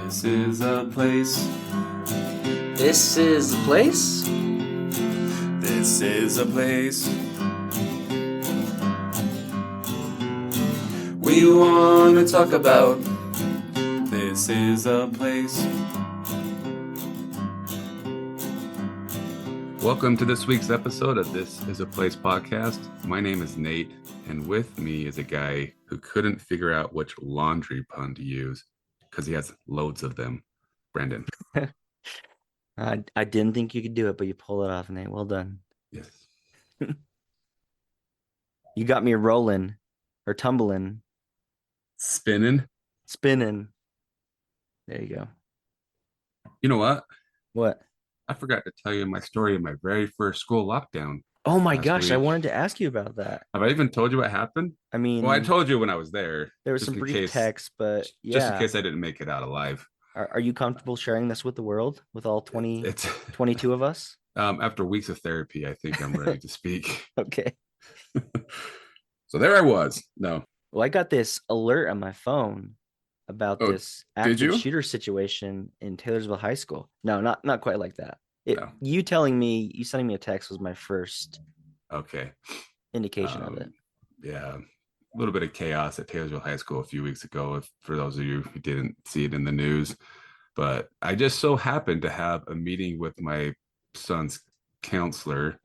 This is a place. This is the place? This is a place. We want to talk about. This is a place. Welcome to this week's episode of This is a Place podcast. My name is Nate, and with me is a guy who couldn't figure out which laundry pun to use because he has loads of them. Brandon. I didn't think you could do it, but you pulled it off, Nate. Well done. Yes. You got me rolling or tumbling, Spinning. spinning. There you go. You know what? What? I forgot to tell you my story of my very first school lockdown. Oh my Last gosh, I week. wanted to ask you about that. Have I even told you what happened? I mean, Well, I told you when I was there. there was just some in brief case- text, but Just yeah. in case I didn't make it out alive. Are you comfortable sharing this with the world, with all 22 of us? After weeks of therapy, I think I'm ready to speak. Okay. So there I was. No. Well, I got this alert on my phone about Oh, this did you? active shooter situation in Taylorsville High School. No, not quite like that. No. You sending me a text was my first Okay. indication of it. Yeah, a little bit of chaos at Taylorsville High School a few weeks ago, for those of you who didn't see it in the news. But I just so happened to have a meeting with my son's counselor.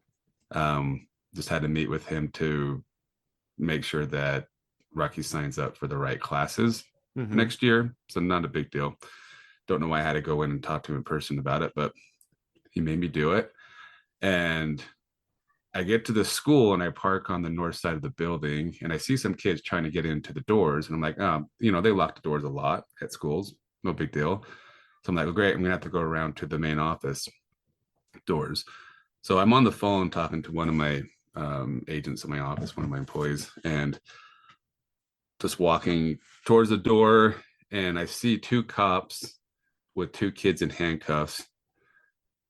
Just had to meet with him to make sure that Rocky signs up for the right classes next year. So not a big deal. Don't know why I had to go in and talk to him in person about it, but he made me do it. And I get to the school and I park on the north side of the building and I see some kids trying to get into the doors. And I'm like, they lock the doors a lot at schools. No big deal. So I'm like, oh, great. I'm going to have to go around to the main office doors. So I'm on the phone talking to one of my agents in my office, one of my employees, and just walking towards the door. And I see two cops with two kids in handcuffs.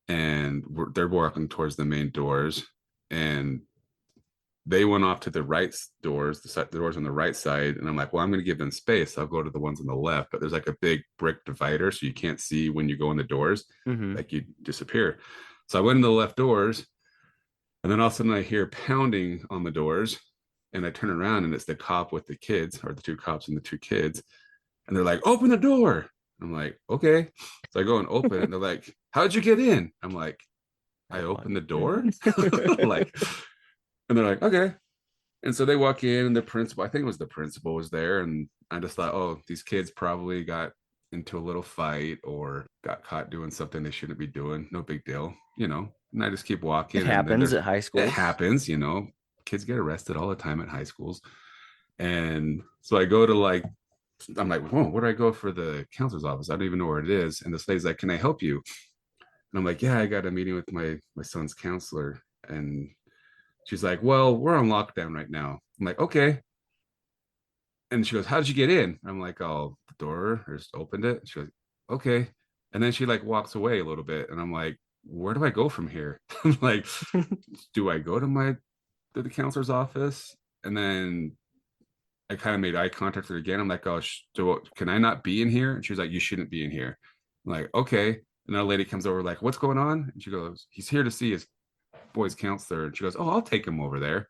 And they're walking towards the main doors. And they went off to the right doors, the doors on the right side. And I'm like, well, I'm going to give them space. I'll go to the ones on the left. But there's like a big brick divider, so you can't see when you go in the doors. Like you disappear. So I went in the left doors. And then all of a sudden I hear pounding on the doors. And I turn around and it's the cop with the kids, or the two cops and the two kids. And they're like, open the door. I'm like, okay. So I go and open it. And they're like, how'd you get in? I'm like, I opened the door. Like, and they're like, okay. And so they walk in and the principal, I think it was the principal, was there. And I just thought, oh, these kids probably got into a little fight or got caught doing something they shouldn't be doing. No big deal, And I just keep walking. It happens at high school. It happens, kids get arrested all the time at high schools. And so I go to I'm like, whoa, where do I go for the counselor's office? I don't even know where it is. And this lady's like, can I help you? And I'm like, yeah, I got a meeting with my son's counselor. And she's like, well, we're on lockdown right now. I'm like, okay. And she goes, how did you get in? I'm like, oh, the door, I just opened it. She goes, okay. And then she walks away a little bit. And I'm like, where do I go from here? I'm like, do I go to the counselor's office? And then I kind of made eye contact with her again. I'm like, oh, can I not be in here? And she was like, you shouldn't be in here. I'm like, okay. And then a lady comes over like, what's going on? And she goes, he's here to see his boy's counselor. And she goes, oh, I'll take him over there.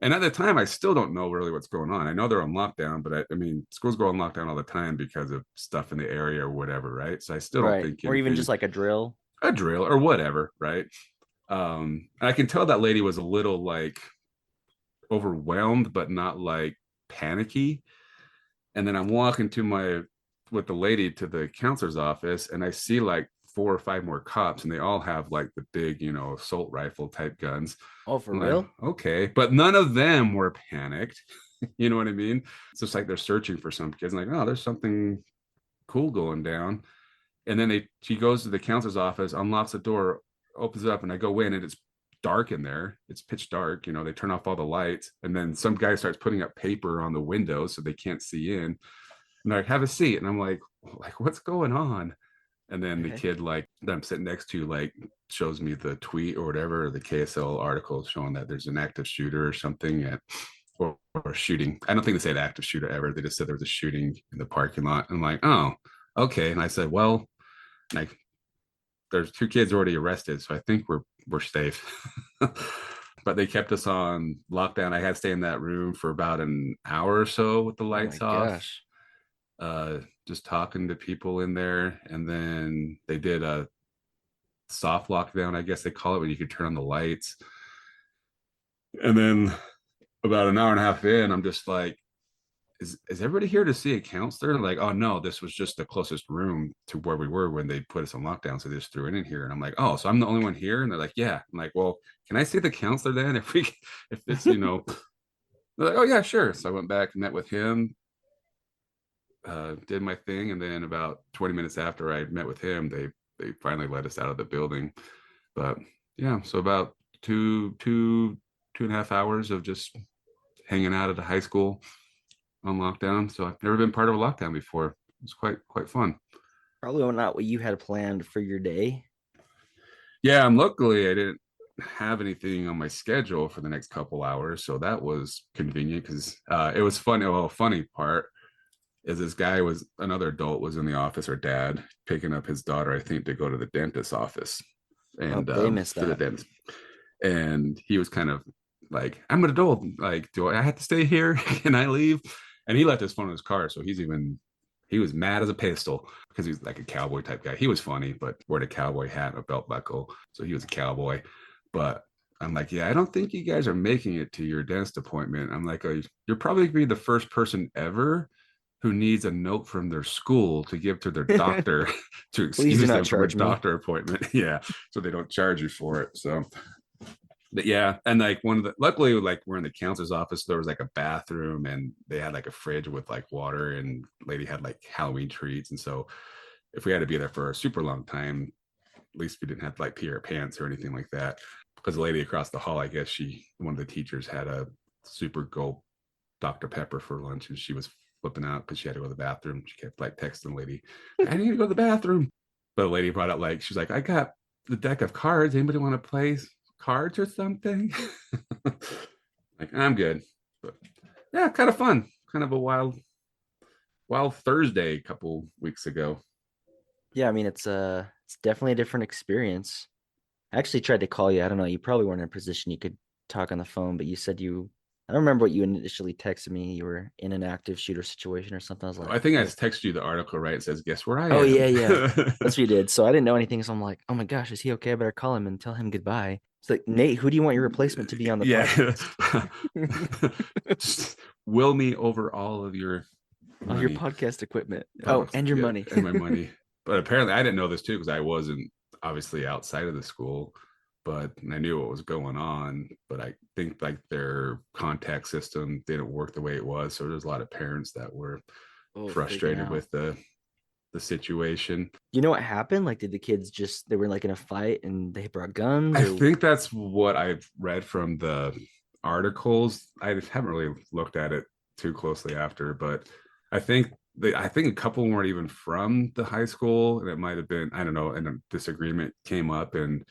And at the time, I still don't know really what's going on. I know they're on lockdown, but I mean, schools go on lockdown all the time because of stuff in the area or whatever, right? So I still don't think or even just like a drill or whatever, right? I can tell that lady was a little overwhelmed, but not panicky. And then I'm walking with the lady to the counselor's office, and I see 4 or 5 more cops, and they all have the big, assault rifle type guns. Oh, for real? Okay. But none of them were panicked. You know what I mean? It's just they're searching for some kids. I'm like, oh, there's something cool going down. And then she goes to the counselor's office, unlocks the door, opens it up, and I go in, and it's dark in there. It's pitch dark. They turn off all the lights. And then some guy starts putting up paper on the windows so they can't see in. And they're like, have a seat. And I'm like, what's going on? And then the kid that I'm sitting next to shows me the tweet or whatever, the KSL article showing that there's an active shooter or something or shooting. I don't think they said active shooter ever. They just said there was a shooting in the parking lot. I'm like, oh, okay. And I said, well, like there's 2 kids already arrested, so I think we're safe. But they kept us on lockdown. I had to stay in that room for about an hour or so with the Oh my lights off, gosh. just talking to people in there. And then they did a soft lockdown, I guess they call it, when you could turn on the lights. And then about an hour and a half in, I'm just like, is everybody here to see a counselor? And like, oh no, this was just the closest room to where we were when they put us on lockdown. So they just threw it in here. And I'm like, oh, so I'm the only one here? And they're like, yeah. I'm like, well, can I see the counselor then? If it's, they're like, oh yeah, sure. So I went back and met with him, did my thing. And then about 20 minutes after I met with him, they finally let us out of the building. But yeah, so about two and a half hours of just hanging out at a high school on lockdown. So I've never been part of a lockdown before. It's quite fun. Probably not what you had planned for your day. Yeah, and luckily I didn't have anything on my schedule for the next couple hours, so that was convenient because it was funny. Well, funny part is this guy was another adult was in the office, or dad picking up his daughter, I think, to go to the dentist's office Oh, and they missed for the that. dentist. And he was kind of like, I'm an adult. Like, do I have to stay here? Can I leave? And he left his phone in his car. So he was mad as a pistol because he was like a cowboy type guy. He was funny, but wore a cowboy hat and a belt buckle. So he was a cowboy. But I'm like, yeah, I don't think you guys are making it to your dentist appointment. I'm like, oh, you're probably gonna be the first person ever who needs a note from their school to give to their doctor to Please do excuse not them from a charge me. doctor appointment. Yeah. So they don't charge you for it. So but yeah, and like luckily, like we're in the counselor's office, so there was like a bathroom and they had like a fridge with like water, and lady had like Halloween treats. And so if we had to be there for a super long time, at least we didn't have to like pee our pants or anything like that. Because the lady across the hall, I guess one of the teachers had a super gulp Dr. Pepper for lunch, and she was flipping out because she had to go to the bathroom. She kept like texting the lady, I need to go to the bathroom. But the lady brought up like, she's like, I got the deck of cards. Anybody want to play cards or something? Like, I'm good. But yeah, kind of fun. Kind of a wild Thursday a couple weeks ago. Yeah, I mean it's definitely a different experience. I actually tried to call you. I don't know. You probably weren't in a position you could talk on the phone, but you said I don't remember what you initially texted me. You were in an active shooter situation or something. I was like, I think I oh, texted you the article, right? It says, guess where I oh am. yeah, yeah. That's what you did. So I didn't know anything. So I'm like, oh my gosh, is he okay? I better call him and tell him goodbye. It's like, Nate, who do you want your replacement to be on the Yeah. podcast? Just will me over all of your All your money. podcast equipment. Oh, and your Yeah, money. and my money. But apparently I didn't know this too because I wasn't obviously outside of the school, but I knew what was going on. But I think like their contact system didn't work the way it was. So there's a lot of parents that were Oh, freaking frustrated out. with the situation. You know what happened? Like, did the kids just they were like in a fight and they brought guns I or think that's what I've read from the articles. I haven't really looked at it too closely after, but I think I think a couple weren't even from the high school, and it might have been, I don't know, and a disagreement came up, and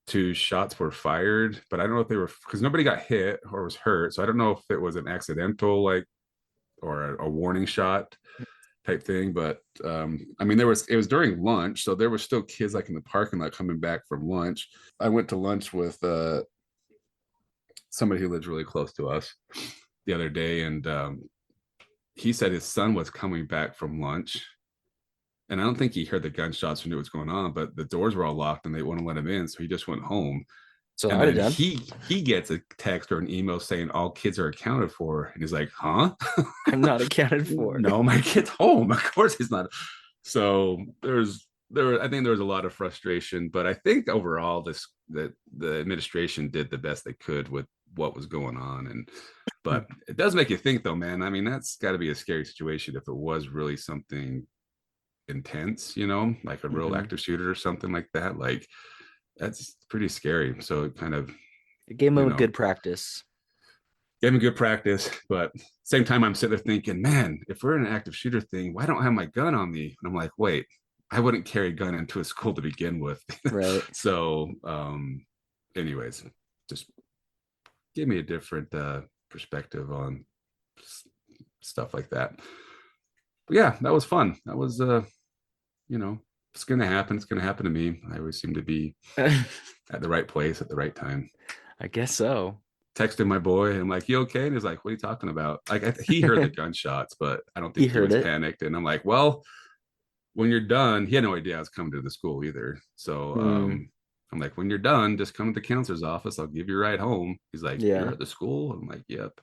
2 shots were fired, but I don't know if they were, because nobody got hit or was hurt, so I don't know if it was an accidental like or a warning shot type thing. But I mean, it was during lunch, so there were still kids like in the parking lot coming back from lunch. I went to lunch with somebody who lives really close to us the other day, and he said his son was coming back from lunch, and I don't think he heard the gunshots or knew what's going on, but the doors were all locked and they wouldn't let him in, so he just went home. so And I'd have then done. he gets a text or an email saying all kids are accounted for, and he's like, huh? I'm not accounted for. No, my kid's home. Of course he's not. So I think there was a lot of frustration, but I think overall that the administration did the best they could with what was going on. And but it does make you think though, man. I mean, that's got to be a scary situation if it was really something intense, like a real Mhm. active shooter or something like that. Like that's pretty scary. So it kind of, It gave him you a know, good practice. gave me good practice. But same time, I'm sitting there thinking, man, if we're in an active shooter thing, why don't I have my gun on me? And I'm like, wait, I wouldn't carry a gun into a school to begin with. Right. So, anyways, just give me a different perspective on stuff like that. But yeah, that was fun. That was you know, it's gonna happen. It's gonna happen to me. I always seem to be I at the right place at the right time. guess so. Texted my boy. I'm like, "You okay?" And he's like, "What are you talking about?" Like, he heard the gunshots, but I don't He think he heard was it. panicked. And I'm like, "Well, when you're done," he had no idea I was coming to the school either. So Mm, I'm like, "When you're done, just come to the counselor's office. I'll give you a ride home." He's like, "You're yeah. at the school?" I'm like, "Yep."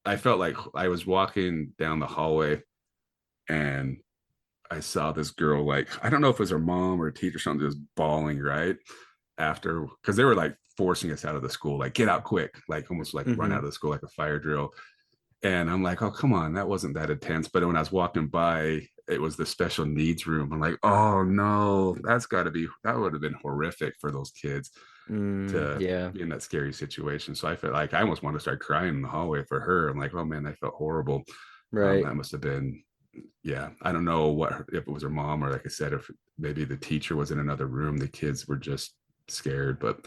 I felt like I was walking down the hallway and I saw this girl, like, I don't know if it was her mom or a teacher or something, just bawling right after, because they were like forcing us out of the school, like, get out quick, like almost like run out Hmm. of the school like a fire drill. And I'm like, oh, come on, that wasn't that intense. But when I was walking by, it was the special needs room. I'm like, oh no, that would have been horrific for those kids to Yeah. be in that scary situation. So I felt like I almost wanted to start crying in the hallway for her. I'm like, oh man, I felt horrible. Right. That must have been, yeah. I don't know if it was her mom or, like I said, if maybe the teacher was in another room. The kids were just scared, but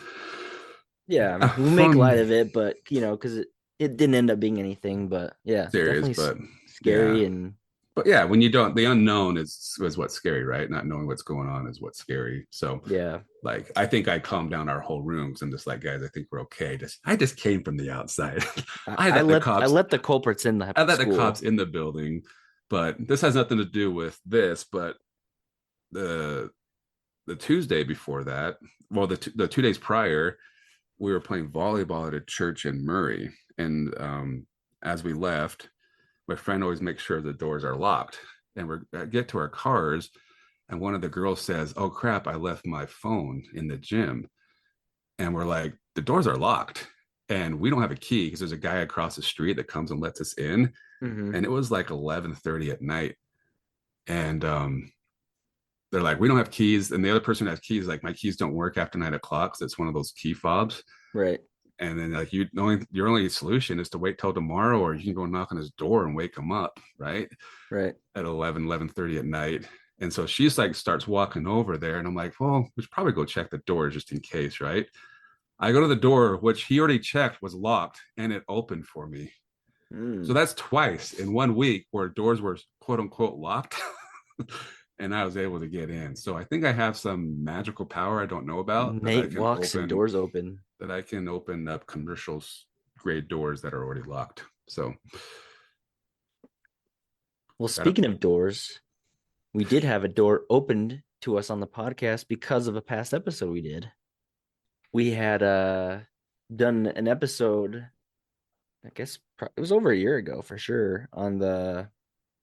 Yeah. yeah, We make light fun, of it, but because it didn't end up being anything. But yeah, serious, definitely but scary yeah. and But yeah, when you don't, the unknown is what's scary, right? Not knowing what's going on is what's scary. So, yeah. like, I think I calmed down our whole room because I'm just like, guys, I think we're okay. I just came from the outside. I, I I let the let I cops, let the culprits in the I let the school. cops in the building, but this has nothing to do with this. But the the Tuesday before that, well, the 2 days prior, we were playing volleyball at a church in Murray, and as we left, my friend always makes sure the doors are locked, and we get to our cars, and one of the girls says, "Oh crap, I left my phone in the gym," and we're like, "The doors are locked." And we don't have a key because there's a guy across the street that comes and lets us in. Hmm. And it was like 11:30 at night. And they're like, we don't have keys. And the other person has keys, like, my keys don't work after 9 o'clock. So it's one of those key fobs. Right. And then, like, your only solution is to wait till tomorrow, or you can go knock on his door and wake him up, right? Right. At 11:30 at night. And so she's like, starts walking over there. And I'm like, well, we should probably go check the door just in case, right? I go to the door, which he already checked was locked, and it opened for me. So Mm. that's twice in 1 week where doors were quote unquote locked. And I was able to get in. So I think I have some magical power I don't know about, Nate walks and doors open. that I can open up commercial grade doors that are already locked. So Well, got speaking of doors, we did have a door opened to us on the podcast because of a past episode we did. We had done an episode, I guess it was over a year ago for sure, on the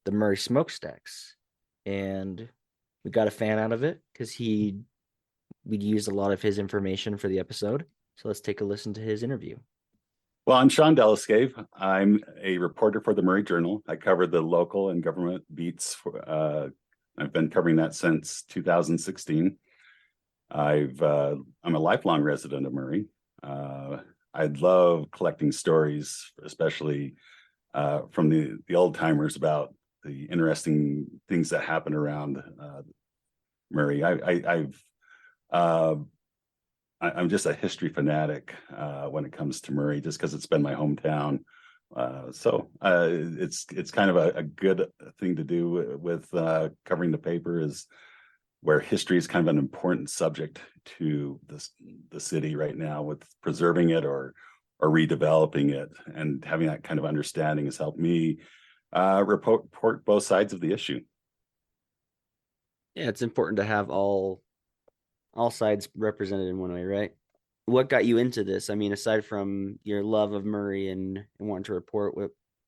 Murray smokestacks, and we got a fan out of it because we'd used a lot of his information for the episode. So let's take a listen to his interview. Well, I'm Shaun Delliskave. I'm a reporter for the Murray Journal. I cover the local and government beats. I've been covering that since 2016. I'm a lifelong resident of Murray. I love collecting stories, especially from the old timers, about the interesting things that happen around Murray. I'm just a history fanatic when it comes to Murray, just because it's been my hometown. It's kind of a good thing to do with covering the paper, is where history is kind of an important subject to the city right now, with preserving it or redeveloping it, and having that kind of understanding has helped me report both sides of the issue. Yeah, it's important to have all sides represented in one way, right? What got you into this? I mean, aside from your love of Murray and wanting to report,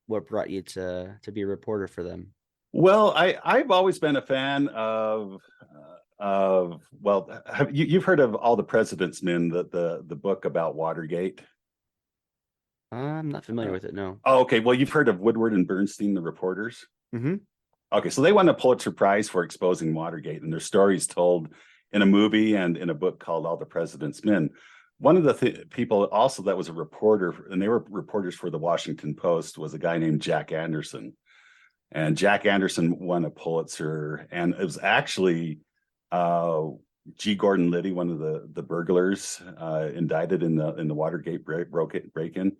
what brought you to be a reporter for them? Well, I've always been a fan of well, you've heard of All the President's Men, the book about Watergate? I'm not familiar with it. No. Oh, okay. Well, you've heard of Woodward and Bernstein, the reporters. Mm-hmm. Okay, so they won a Pulitzer Prize for exposing Watergate, and their stories told in a movie and in a book called All the President's Men. One of the people also that was a reporter, and they were reporters for the Washington Post, was a guy named Jack Anderson. And Jack Anderson won a Pulitzer, and it was actually G. Gordon Liddy, one of the burglars indicted in the Watergate break-in.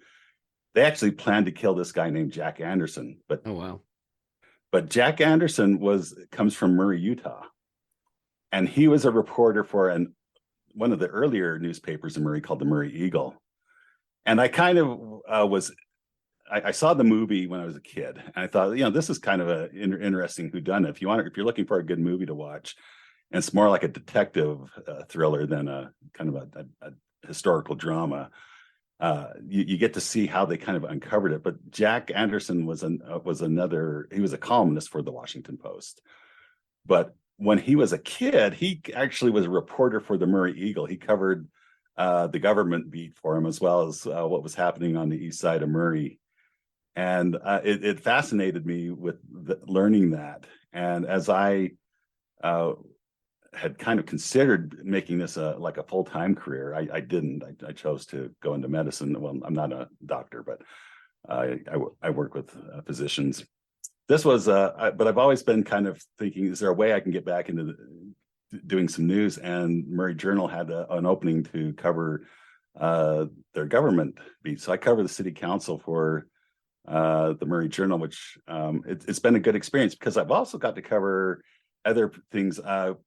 They actually planned to kill this guy named Jack Anderson, Oh wow. But Jack Anderson comes from Murray, Utah, and he was a reporter for one of the earlier newspapers in Murray called the Murray Eagle. And I kind of I saw the movie when I was a kid, and I thought, this is kind of an interesting whodunit. If you're looking for a good movie to watch, and it's more like a detective thriller than a kind of a historical drama. You get to see how they kind of uncovered it. But Jack Anderson was he was a columnist for the Washington Post. But when he was a kid, he actually was a reporter for the Murray Eagle. He covered the government beat for him, as well as what was happening on the east side of Murray. And it fascinated me with learning that. And as I had kind of considered making this like a full-time career, I didn't. I chose to go into medicine. Well, I'm not a doctor, but I work with physicians. This was, but I've always been kind of thinking, is there a way I can get back into doing some news? And Murray Journal had an opening to cover their government beat. So I cover the city council for the Murray Journal, which it's been a good experience, because I've also got to cover other things,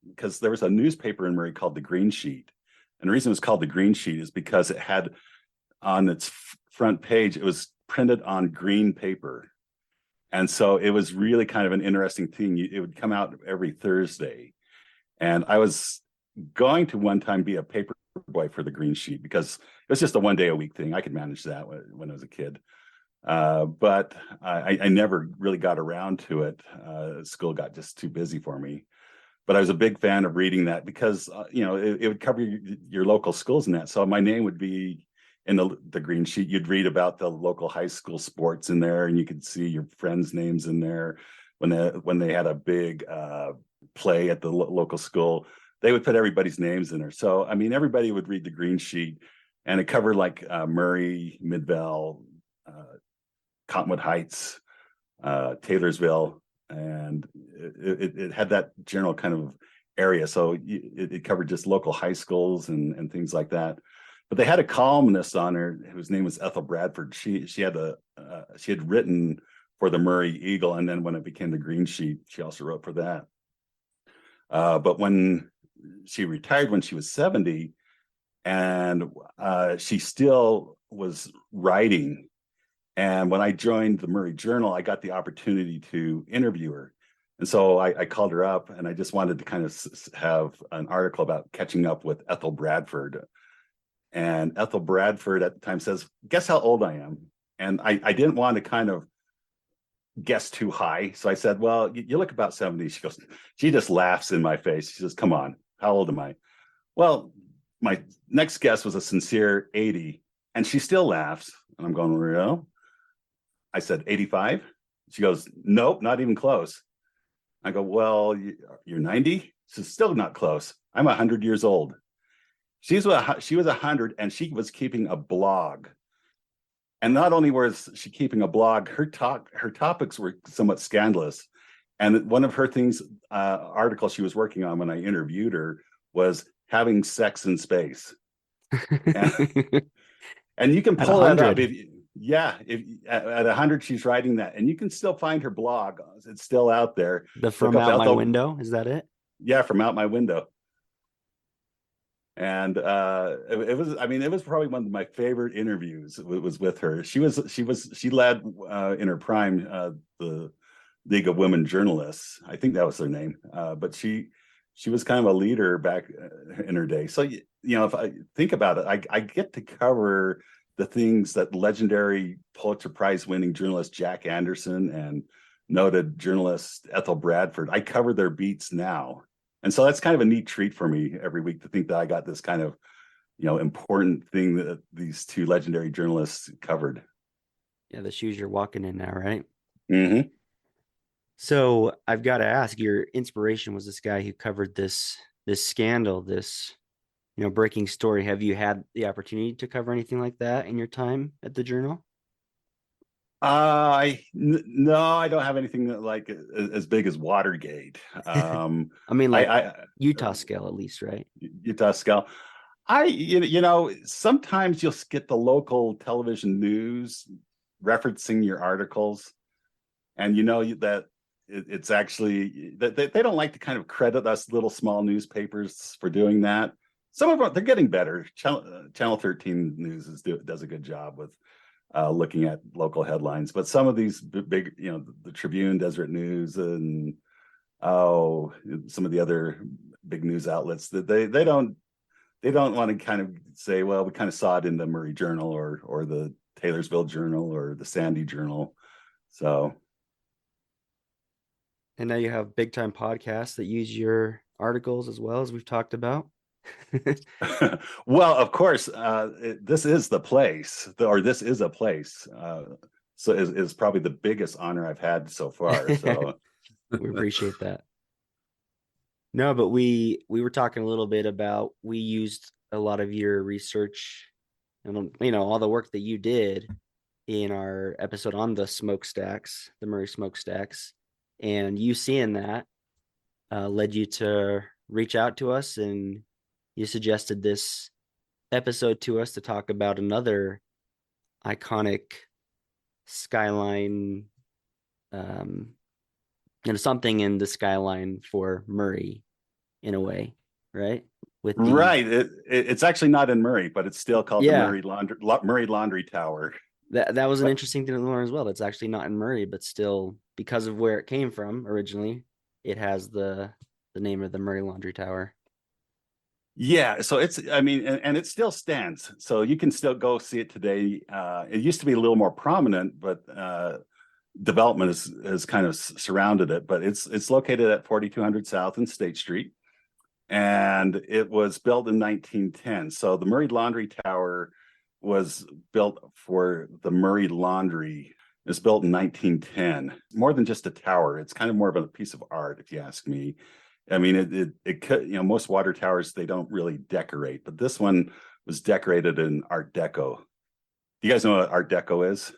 because there was a newspaper in Murray called the Green Sheet. And the reason it was called the Green Sheet is because it had on its front page, it was printed on green paper. And so it was really kind of an interesting thing. It would come out every Thursday. And I was going to one time be a paper boy for the Green Sheet, because it was just a 1 day a week thing. I could manage that when I was a kid. But I never really got around to it. School got just too busy for me. But I was a big fan of reading that, because it would cover your local schools and that. So my name would be in the Green Sheet. You'd read about the local high school sports in there, and you could see your friends' names in there. When they had a big play at the local school, they would put everybody's names in there. So I mean, everybody would read the Green Sheet, and it covered like Murray, Midvale, Cottonwood Heights, Taylorsville, and it had that general kind of area. So it covered just local high schools and things like that. But they had a columnist on her whose name was Ethel Bradford. She had written for the Murray Eagle, and then when it became the Green Sheet, she also wrote for that. But when she retired when she was 70, and she still was writing. And when I joined the Murray Journal, I got the opportunity to interview her. And so I called her up, and I just wanted to kind of have an article about catching up with Ethel Bradford. And Ethel Bradford at the time says, "Guess how old I am?" And I didn't want to kind of guess too high. So I said, "Well, you look about 70. She just laughs in my face. She says, "Come on, how old am I?" Well, my next guess was a sincere 80. And she still laughs. And I'm going, "Real?" I said, 85. She goes, "Nope, not even close." I go, "Well, you're 90? She's still not close. I'm 100 years old." She was 100, and she was keeping a blog. And not only was she keeping a blog, her topics were somewhat scandalous. And one of her articles she was working on when I interviewed her was having sex in space. And you can pull that up. At 100, she's writing that, and you can still find her blog. It's still out there. The From Out My Window, is that it? Yeah, From Out My Window. And it was probably one of my favorite interviews. It was with her. She led in her prime the League of Women Journalists. I think that was their name. But she was kind of a leader back in her day. So if I think about it, I get to cover the things that legendary Pulitzer Prize winning journalist Jack Anderson and noted journalist Ethel Bradford, I cover their beats now. And so that's kind of a neat treat for me every week to think that I got this kind of, important thing that these two legendary journalists covered. Yeah, the shoes you're walking in now, right? Mm-hmm. So I've got to ask, your inspiration was this guy who covered this scandal, this breaking story. Have you had the opportunity to cover anything like that in your time at the Journal? No, I don't have anything like as big as Watergate. I mean, like Utah scale, at least, right? Utah scale. Sometimes you'll get the local television news referencing your articles, and that it's actually they don't like to kind of credit us little small newspapers for doing that. Some of them, they're getting better. Channel 13 News does a good job with looking at local headlines, but some of these big, the Tribune, Deseret News, and some of the other big news outlets, that they don't want to kind of say, well, we kind of saw it in the Murray Journal or the Taylorsville Journal or the Sandy Journal. So, and now you have big time podcasts that use your articles as well, as we've talked about. well, of course, this is the place, or this is a place. So is probably the biggest honor I've had so far. So we appreciate that. No, but we were talking a little bit about, we used a lot of your research and all the work that you did in our episode on the smokestacks, the Murray smokestacks, and you seeing that led you to reach out to us, and you suggested this episode to us to talk about another iconic skyline, something in the skyline for Murray, in a way, right? Right. It's actually not in Murray, but it's still called the Murray Laundry Tower. That was an interesting thing to learn as well. It's actually not in Murray, but still, because of where it came from originally, it has the name of the Murray Laundry Tower. Yeah, so and it still stands. So you can still go see it today. It used to be a little more prominent, but development has kind of surrounded it. But it's located at 4200 South and State Street, and it was built in 1910. So the Murray Laundry Tower was built for the Murray Laundry. It was built in 1910. More than just a tower, it's kind of more of a piece of art, if you ask me. I mean, it could, most water towers, they don't really decorate, but this one was decorated in Art Deco. Do you guys know what Art Deco is?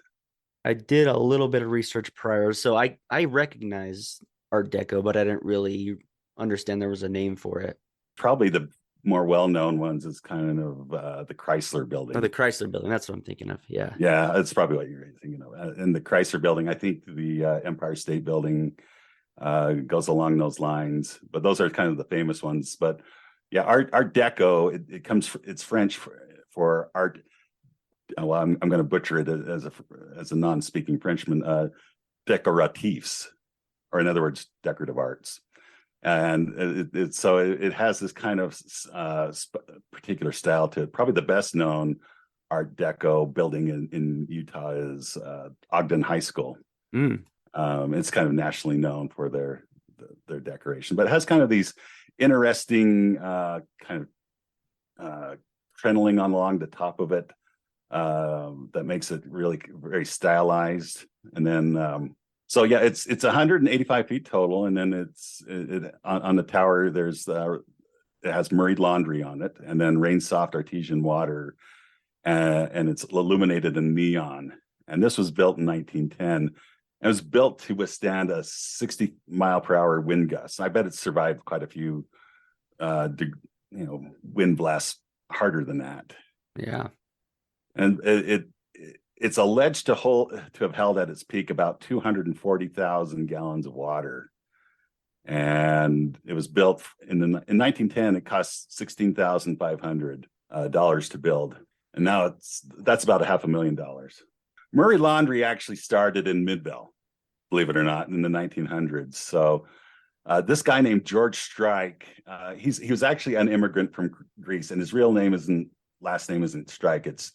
I did a little bit of research prior, so I recognize Art Deco, but I didn't really understand there was a name for it. Probably the more well-known ones is kind of the Chrysler Building. Oh, the Chrysler Building. That's what I'm thinking of. Yeah. Yeah, that's probably what you're thinking of. And the Chrysler Building, I think the Empire State Building goes along those lines, but those are kind of the famous ones. But yeah, Art Deco, it's French for art. Well, I'm going to butcher it as a non-speaking Frenchman. Décoratifs, or in other words, decorative arts. And it has this kind of particular style to it. Probably the best known Art Deco building in Utah is Ogden High School. It's kind of nationally known for their decoration, but it has kind of these interesting kind of treneling along the top of it that makes it really very stylized. And then so yeah, it's 185 feet total, and then on the tower there's it has Murray Laundry on it, and then Rain Soft Artesian Water, and it's illuminated in neon. And this was built in 1910. It was built to withstand a 60 mile per hour wind gust. I bet it survived quite a few, wind blasts harder than that. Yeah, and it's alleged to have held at its peak about 240,000 gallons of water. And it was built in 1910. It cost $16,500 to build, and now that's about $500,000. Murray Laundry actually started in Midvale, believe it or not, in the 1900s. So this guy named George Strike, he was actually an immigrant from Greece, and his last name isn't Strike, it's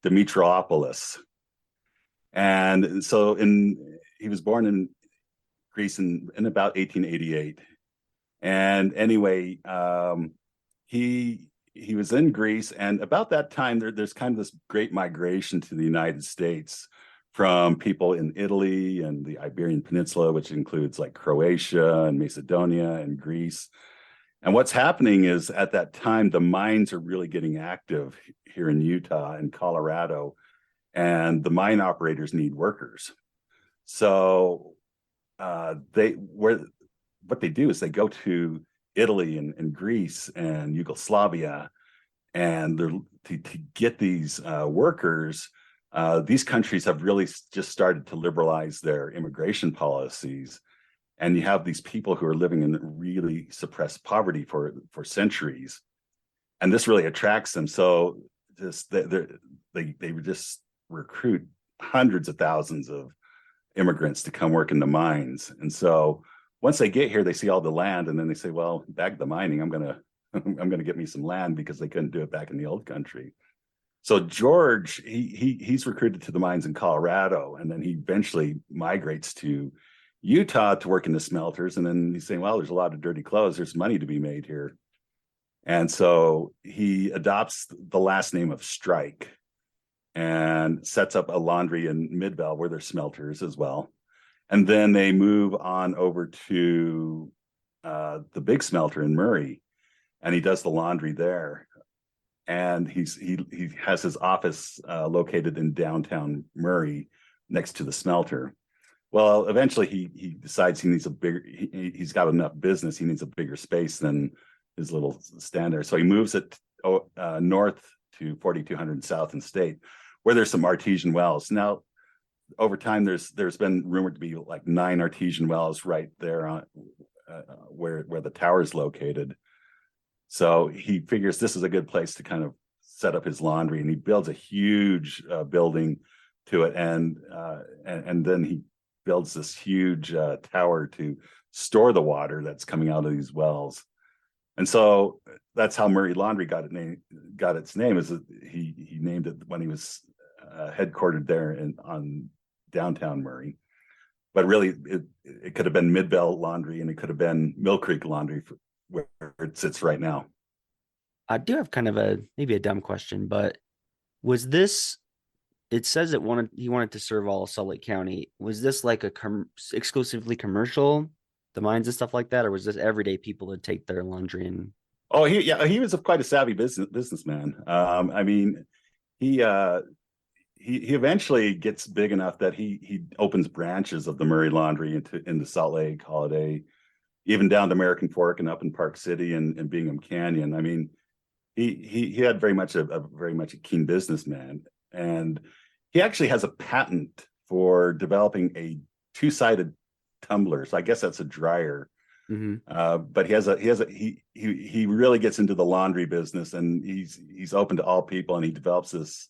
Dimitropoulos. And so he was born in Greece in about 1888. And anyway, he was in Greece, and about that time, there's kind of this great migration to the United States from people in Italy and the Iberian Peninsula, which includes like Croatia and Macedonia and Greece. And what's happening is at that time, the mines are really getting active here in Utah and Colorado, and the mine operators need workers. So what they do is they go to Italy and Greece and Yugoslavia, and to get these workers. These countries have really just started to liberalize their immigration policies, And you have these people who are living in really suppressed poverty for centuries, and this really attracts them. So just they just recruit hundreds of thousands of immigrants to come work in the mines. And so once they get here, they see all the land, and then they say, well, back the mining, I'm gonna get me some land, because they couldn't do it back in the old country. So George, he's recruited to the mines in Colorado, and then he eventually migrates to Utah to work in the smelters. And then he's saying, well, there's a lot of dirty clothes, there's money to be made here. And so he adopts the last name of Strike and sets up a laundry in Midvale where there's smelters as well. And then they move on over to the big smelter in Murray, and he does the laundry there. And he has his office located in downtown Murray next to the smelter. Well, eventually he decides he needs a bigger, he's got enough business, he needs a bigger space than his little stand there. So he moves it north to 4200 South and State, where there's some artesian wells. Now, over time, there's been rumored to be like 9 artesian wells right there on where the tower is located. So he figures this is a good place to kind of set up his laundry, and he builds a huge building to it, and then he builds this huge tower to store the water that's coming out of these wells. And so that's how Murray Laundry got its name. Is that he named it when he was headquartered there on downtown Murray. But really, it could have been Midvale Laundry, and it could have been Mill Creek Laundry, where it sits right now. I do have kind of maybe a dumb question, but was this? It says he wanted to serve all of Salt Lake County. Was this like exclusively commercial, the mines and stuff like that, or was this everyday people that take their laundry and? Oh, he was quite a savvy businessman. I mean, he eventually gets big enough that he opens branches of the Murray Laundry into Salt Lake, Holiday, even down to American Fork and up in Park City and Bingham Canyon. I mean, he had very much a keen businessman, and he actually has a patent for developing a 2-sided tumbler. So I guess that's a dryer. Mm-hmm. But he really gets into the laundry business, and he's open to all people, and he develops this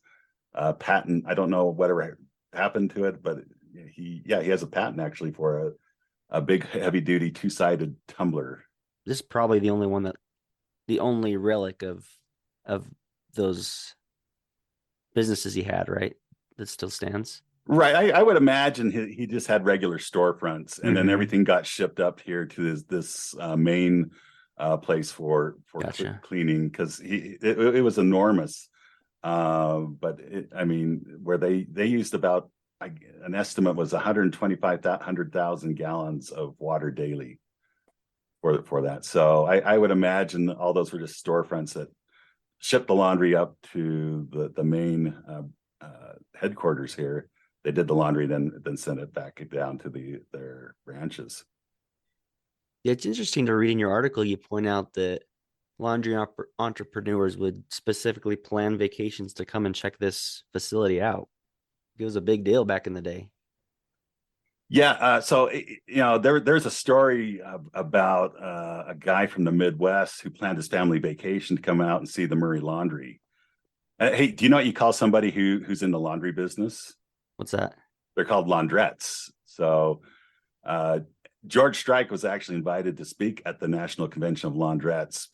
patent. I don't know whatever happened to it, but he has a patent actually for a big heavy duty 2-sided tumbler. This is probably the only relic of those businesses he had, right? That still stands. Right. I would imagine he just had regular storefronts, and then everything got shipped up here to this main place for Gotcha. cleaning, because it was enormous. But where they used about, an estimate was 100,000 gallons of water daily for that. So I would imagine all those were just storefronts that shipped the laundry up to the main headquarters here. They did the laundry, then sent it back down to their ranches. Yeah, it's interesting to read in your article. You point out that laundry entrepreneurs would specifically plan vacations to come and check this facility out. It was a big deal back in the day. Yeah, so there's a story about a guy from the Midwest who planned his family vacation to come out and see the Murray Laundry. Hey, do you know what you call somebody who's in the laundry business? What's that? They're called laundrettes. So George Strike was actually invited to speak at the National Convention of Laundrettes,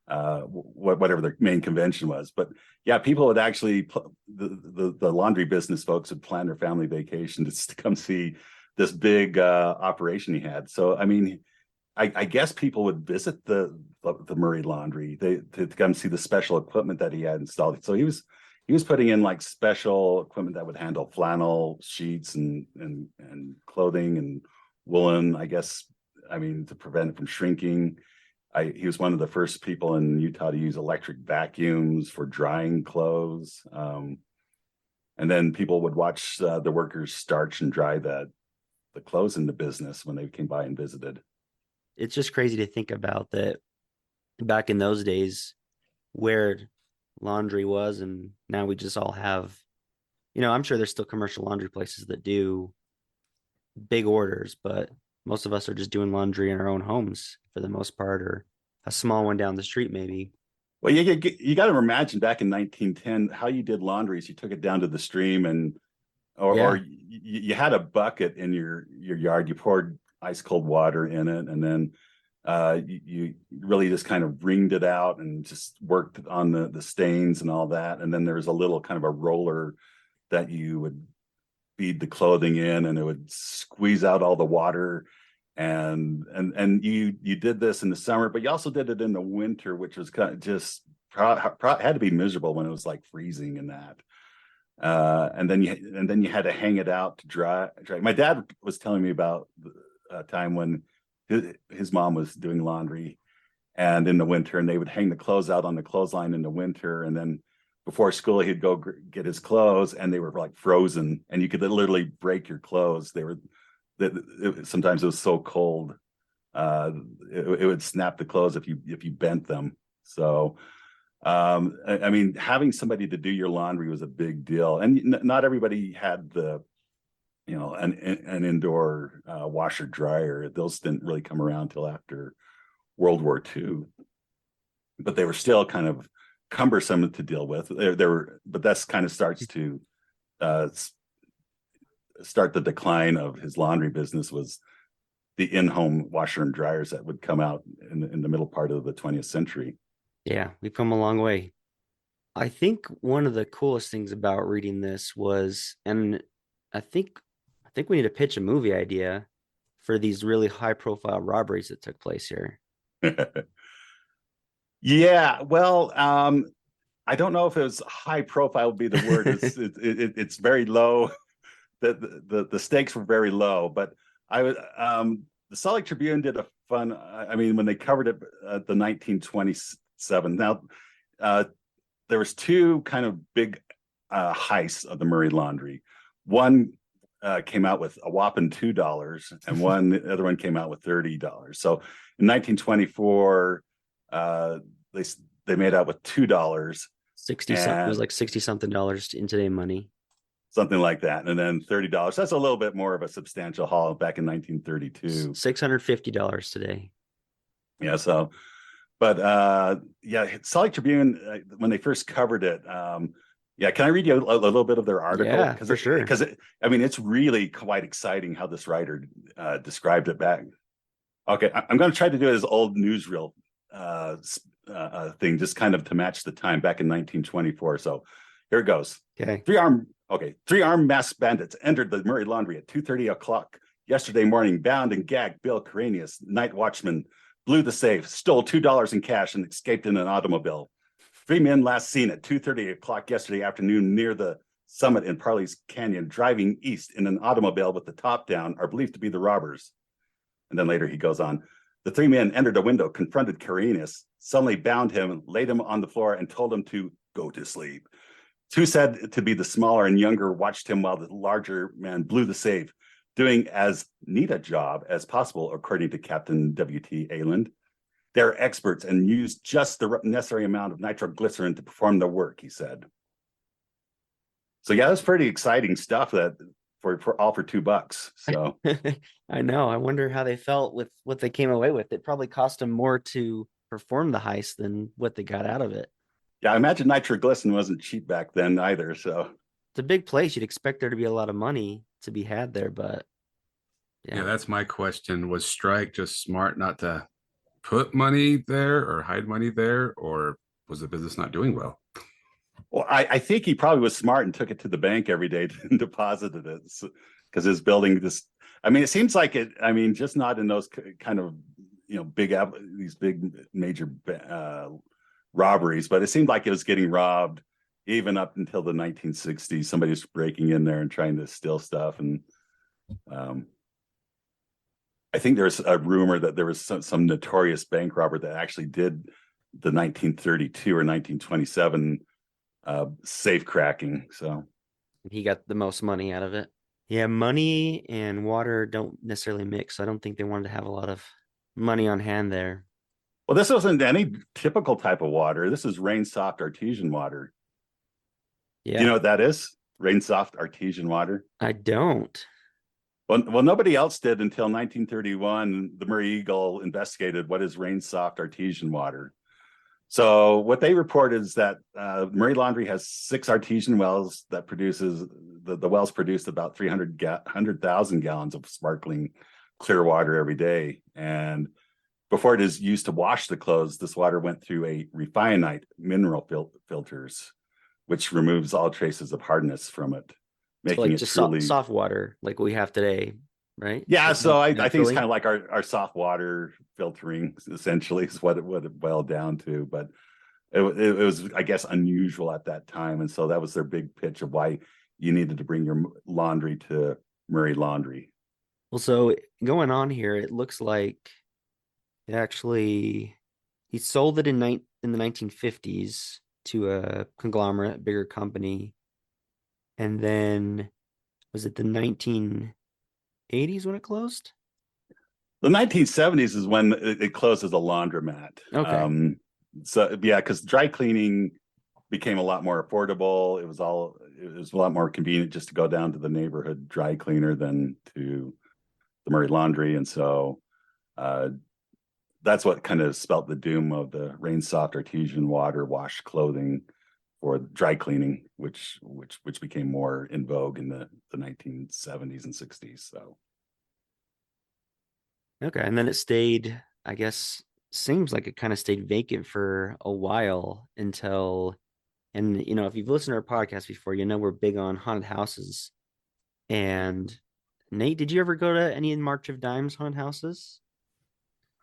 whatever their main convention was. But yeah, people would actually, the laundry business folks would plan their family vacation to come see this big operation he had. So, I mean, I guess people would visit the Murray Laundry to come see the special equipment that he had installed. So he was putting in like special equipment that would handle flannel sheets and clothing and woolen, I guess, to prevent it from shrinking. He was one of the first people in Utah to use electric vacuums for drying clothes. And then people would watch the workers starch and dry the clothes in the business when they came by and visited. It's just crazy to think about that back in those days where laundry was, and now we just all have, I'm sure there's still commercial laundry places that do big orders, but most of us are just doing laundry in our own homes for the most part, or a small one down the street maybe. Well, you got to imagine back in 1910 how you did laundry is you took it down to the stream and or you had a bucket in your yard. You poured ice cold water in it, and then you really just kind of wringed it out and just worked on the stains and all that. And then there was a little kind of a roller that you would feed the clothing in, and it would squeeze out all the water. And you did this in the summer, but you also did it in the winter, which was kind of just had to be miserable when it was like freezing and that. And then you had to hang it out to dry. My dad was telling me about a time when his mom was doing laundry, and in the winter, and they would hang the clothes out on the clothesline in the winter, and then before school he'd go get his clothes, and they were like frozen, and you could literally break your clothes. Sometimes it was so cold, it would snap the clothes if you bent them. So I mean, having somebody to do your laundry was a big deal, and not everybody had an indoor washer dryer. Those didn't really come around till after World War II, but they were still kind of cumbersome to deal with. But that's kind of starts to start the decline of his laundry business was the in-home washer and dryers that would come out in the middle part of the 20th century. Yeah, we've come a long way. I think one of the coolest things about reading this was, and I think we need to pitch a movie idea for these really high-profile robberies that took place here. Yeah, well, I don't know if it was high profile would be the word. It's very low. The stakes were very low, but the Salt Lake Tribune did a fun. I mean, when they covered it at the 1927. Now, there was two kind of big heists of the Murray laundry. One came out with a whopping $2, and the other one came out with $30. So in 1924, they made out with $2. 60 something. It was like 60 something dollars in today money. Something like that. And then $30. That's a little bit more of a substantial haul back in 1932. $650 today. Yeah. So, but Salt Lake Tribune, when they first covered it, can I read you a little bit of their article? Yeah, for sure. Because it's really quite exciting how this writer described it back. Okay, I'm going to try to do it as old newsreel thing, just kind of to match the time back in 1924. So here it goes. Okay. Three armed masked bandits entered the Murray Laundry at 2:30 o'clock yesterday morning, bound and gagged Bill Karanius, night watchman, blew the safe, stole $2 in cash, and escaped in an automobile. 3 men last seen at 2:30 o'clock yesterday afternoon near the summit in Parley's Canyon, driving east in an automobile with the top down, are believed to be the robbers. And then later he goes on. The 3 men entered a window, confronted Karanius, suddenly bound him, laid him on the floor, and told him to go to sleep. 2 said to be the smaller and younger watched him while the larger man blew the safe, doing as neat a job as possible, according to Captain W.T. Ayland. They're experts and use just the necessary amount of nitroglycerin to perform the work, he said. So yeah, that's pretty exciting stuff that for $2. So I know. I wonder how they felt with what they came away with. It probably cost them more to perform the heist than what they got out of it. Yeah, I imagine nitroglycerin wasn't cheap back then either. So it's a big place. You'd expect there to be a lot of money to be had there, but yeah, that's my question. Was Strike just smart not to put money there or hide money there, or was the business not doing well? Well, I think he probably was smart and took it to the bank every day and deposited it because his building just, I mean, it seems like it, I mean, just not in those kind of, these big major robberies, but it seemed like it was getting robbed even up until the 1960s. Somebody was breaking in there and trying to steal stuff. And I think there's a rumor that there was some notorious bank robber that actually did the 1932 or 1927 safe cracking. So he got the most money out of it. Yeah, money and water don't necessarily mix. I don't think they wanted to have a lot of money on hand there. Well, this wasn't any typical type of water. This is rain soft artesian water. Yeah. Do you know what that is? Rain soft artesian water? I don't. Well, nobody else did until 1931. The Murray Eagle investigated what is rain soft artesian water. So what they report is that Murray Laundry has 6 artesian wells that produces the wells produce about 100,000 gallons of sparkling clear water every day. And before it is used to wash the clothes, this water went through a refinite mineral filters, which removes all traces of hardness from it, So making like it just truly soft water, like we have today, right? Yeah, Like so I think it's naturally? kind of like our soft water filtering, essentially, is what it boiled down to. But it was, I guess, unusual at that time, and so that was their big pitch of why you needed to bring your laundry to Murray Laundry. Well, so going on here, it looks like it actually he sold it in the 1950s to a conglomerate, bigger company, and then was it the 1980s when it closed? The 1970s is when it closed as a laundromat. Okay. So yeah, because dry cleaning became a lot more affordable. It was a lot more convenient just to go down to the neighborhood dry cleaner than to the Murray Laundry, and so that's what kind of spelt the doom of the rain soft artesian water wash clothing for dry cleaning, which became more in vogue in the 1970s and 60s. So Okay. And then it stayed, I guess, seems like it kind of stayed vacant for a while until, and if you've listened to our podcast before, we're big on haunted houses. And Nate, did you ever go to any March of Dimes haunted houses?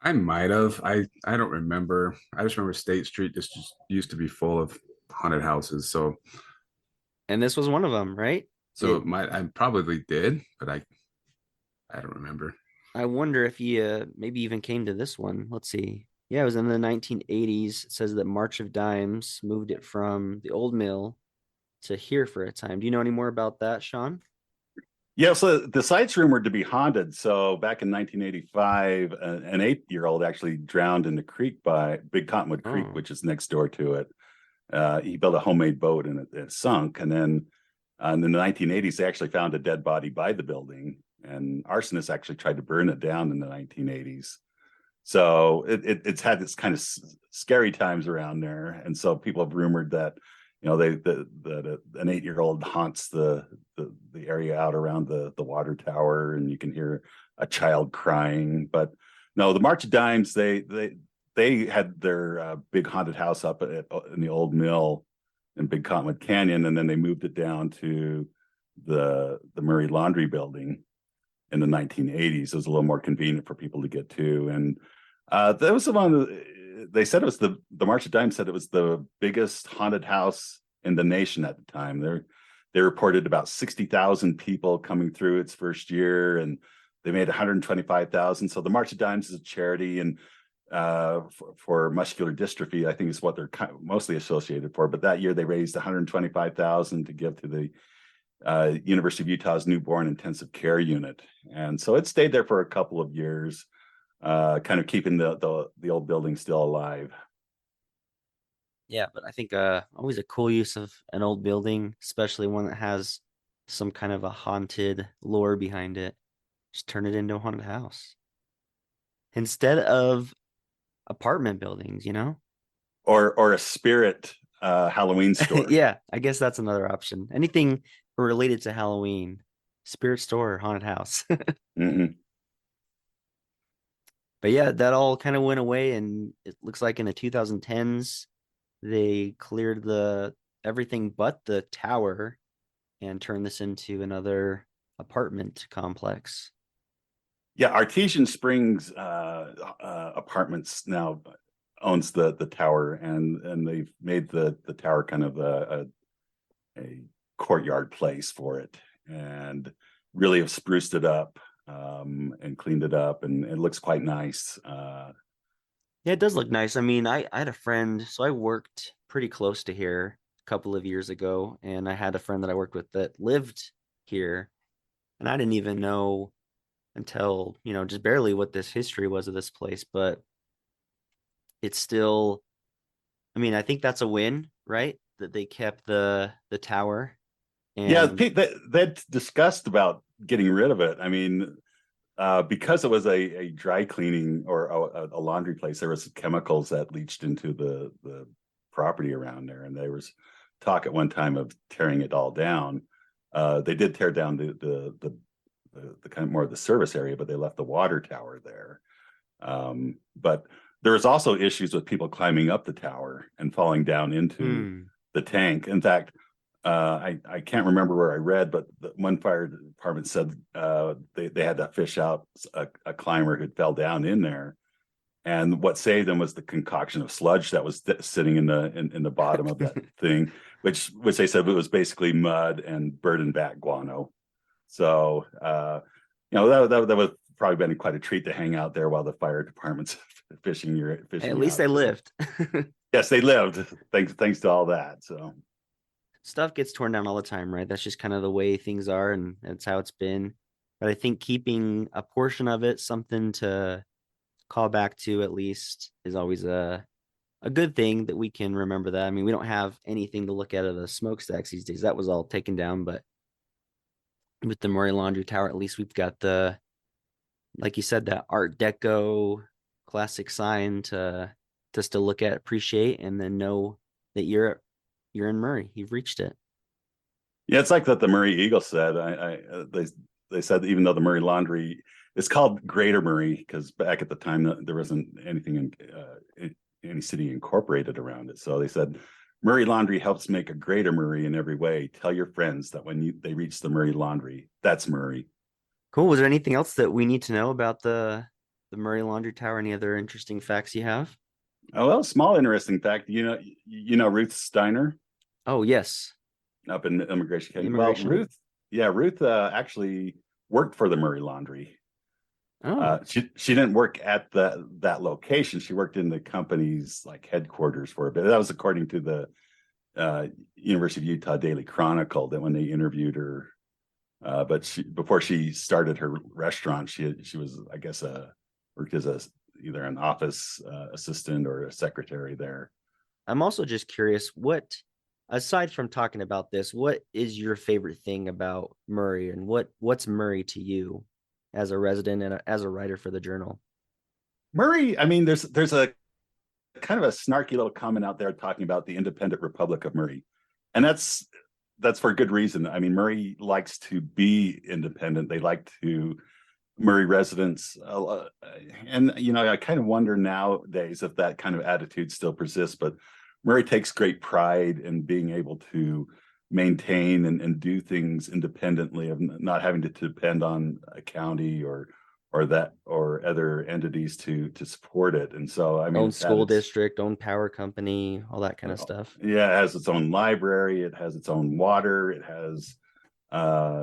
I might have. I don't remember. I just remember State Street just used to be full of haunted houses. So And this was one of them, right? so I probably did, but I don't remember. I wonder if you maybe even came to this one. Let's see. Yeah, it was in the 1980s. It says that March of Dimes moved it from the old mill to here for a time. Do you know any more about that, Shaun? yeah, so the site's rumored to be haunted. So back in 1985, an 8-year-old actually drowned in the creek by Big Cottonwood Creek, Oh. which is next door to it. He built a homemade boat and it sunk. And then in the 1980s, they actually found a dead body by the building, and arsonists actually tried to burn it down in the 1980s. So it's had this kind of scary times around there, and so people have rumored that that an 8-year-old haunts the area out around the water tower, and you can hear a child crying. But no, the March of Dimes, they had their big haunted house up in the old mill in Big Cottonwood Canyon, and then they moved it down to the Murray Laundry building in the 1980s. It was a little more convenient for people to get to, and that was the one. They said it was the March of Dimes said it was the biggest haunted house in the nation at the time. They reported about 60,000 people coming through its first year, and they made 125,000. So the March of Dimes is a charity, and for muscular dystrophy, I think is what they're mostly associated for. But that year they raised 125,000 to give to the University of Utah's newborn intensive care unit, and so it stayed there for a couple of years, kind of keeping the old building still alive. Yeah, but I think always a cool use of an old building, especially one that has some kind of a haunted lore behind it. Just turn it into a haunted house instead of apartment buildings, Or a spirit Halloween store. Yeah, I guess that's another option. Anything related to Halloween, spirit store or haunted house. Mm-hmm. But yeah, that all kind of went away, and it looks like in the 2010s they cleared everything but the tower and turned this into another apartment complex. Yeah, Artesian Springs Apartments now owns the tower, and they've made the tower kind of a courtyard place for it, and really have spruced it up and cleaned it up, and it looks quite nice. Yeah, it does look nice. I mean, I had a friend, so I worked pretty close to here a couple of years ago, and I had a friend that I worked with that lived here, and I didn't even know until, just barely what this history was of this place, but it's still, I mean, I think that's a win, right? That they kept the tower. Yeah, And they discussed about getting rid of it. I mean, because it was a dry cleaning or a laundry place, there was chemicals that leached into the property around there, and there was talk at one time of tearing it all down. They did tear down the kind of more of the service area, but they left the water tower there. But there was also issues with people climbing up the tower and falling down into the tank. In fact, I can't remember where I read, but one fire department said they had to fish out a climber who fell down in there, and what saved them was the concoction of sludge that was sitting in the bottom of that thing, which they said it was basically mud and bird and bat guano. So that was probably been quite a treat to hang out there while the fire department's fishing. At least they lived. Yes, they lived. Thanks to all that. So stuff gets torn down all the time, right? That's just kind of the way things are, and that's how it's been. But I think keeping a portion of it, something to call back to at least, is always a good thing that we can remember that. I mean, we don't have anything to look at the smokestacks these days. That was all taken down, but with the Murray Laundry Tower, at least we've got the, like you said, that Art Deco classic sign to still look at, appreciate, and then know that you're in Murray. You've reached it. Yeah, it's like that the Murray Eagle said. They said that even though the Murray Laundry is called Greater Murray, because back at the time there wasn't anything in any city incorporated around it. So they said Murray Laundry helps make a greater Murray in every way. Tell your friends that when they reach the Murray Laundry, that's Murray. Cool. Was there anything else that we need to know about the Murray Laundry Tower? Any other interesting facts you have? Oh, well, small interesting fact. You know Ruth Steiner? Oh, yes. Up in Immigration County. Immigration. Well, Ruth actually worked for the Murray Laundry. Oh. She didn't work at that location. She worked in the company's like headquarters for a bit. That was according to the University of Utah Daily Chronicle, that when they interviewed her. But before she started her restaurant, she was, I guess, worked as either an office assistant or a secretary there. I'm also just curious, what, aside from talking about this, what is your favorite thing about Murray, and what's Murray to you as a resident and as a writer for the Journal? Murray, I mean, there's a kind of a snarky little comment out there talking about the independent Republic of Murray, and that's for good reason. I mean, Murray likes to be independent. They like to, Murray residents, and I kind of wonder nowadays if that kind of attitude still persists, but Murray takes great pride in being able to maintain and do things independently, of not having to depend on a county or other entities to support it. And so, I mean, Own school district, own power company, all that kind of stuff. Yeah, it has its own library, it has its own water, it has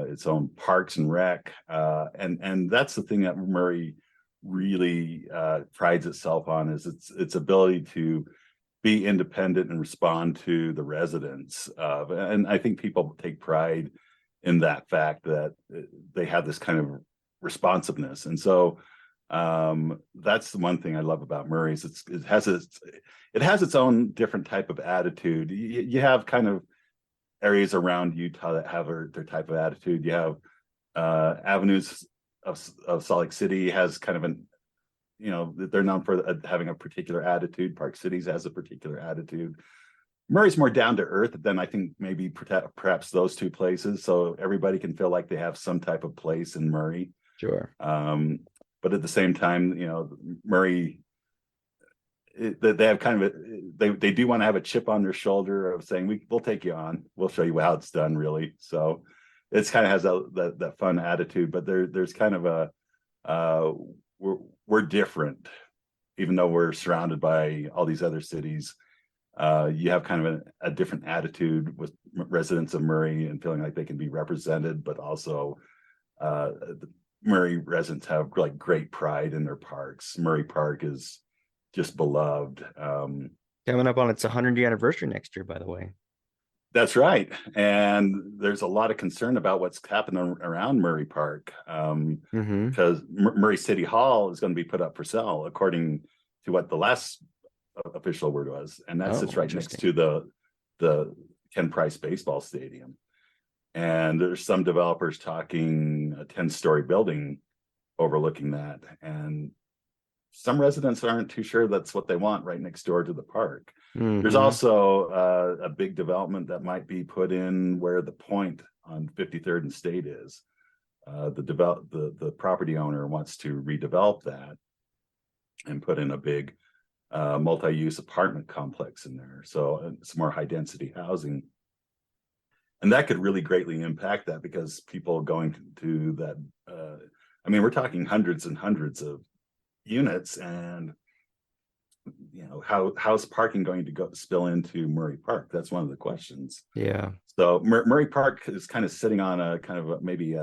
its own parks and rec, and that's the thing that Murray really prides itself on, is its ability to be independent and respond to the residents. And I think people take pride in that fact, that they have this kind of responsiveness. And so that's the one thing I love about Murray, is it has its own different type of attitude. You have kind of areas around Utah that have their type of attitude. You have Avenues of Salt Lake City has kind of an, they're known for having a particular attitude. Park Cities has a particular attitude. Murray's more down to earth than I think maybe perhaps those two places. So everybody can feel like they have some type of place in Murray. Sure. But at the same time, Murray, they have kind of they do want to have a chip on their shoulder of saying, we'll take you on, we'll show you how it's done, really. So it's kind of has that fun attitude, but there's kind of we're different, even though we're surrounded by all these other cities. You have kind of a different attitude with residents of Murray, and feeling like they can be represented, but also the Murray residents have like great pride in their parks. Murray Park is just beloved. Coming up on its 100th anniversary next year, by the way. That's right. And there's a lot of concern about what's happening around Murray Park, because Murray City Hall is going to be put up for sale, according to what the last official word was. And that sits right next to the Ken Price Baseball Stadium. And there's some developers talking a 10-story building overlooking that. And some residents aren't too sure that's what they want right next door to the park. There's Mhm. also a big development that might be put in where the point on 53rd and State is. The property owner wants to redevelop that and put in a big multi-use apartment complex in there. So it's more high density housing. And that could really greatly impact that, because people going to that, I mean, we're talking hundreds and hundreds of units, and how's parking going to go spill into Murray Park? That's one of the questions. Yeah. So Murray Park is kind of sitting on a kind of maybe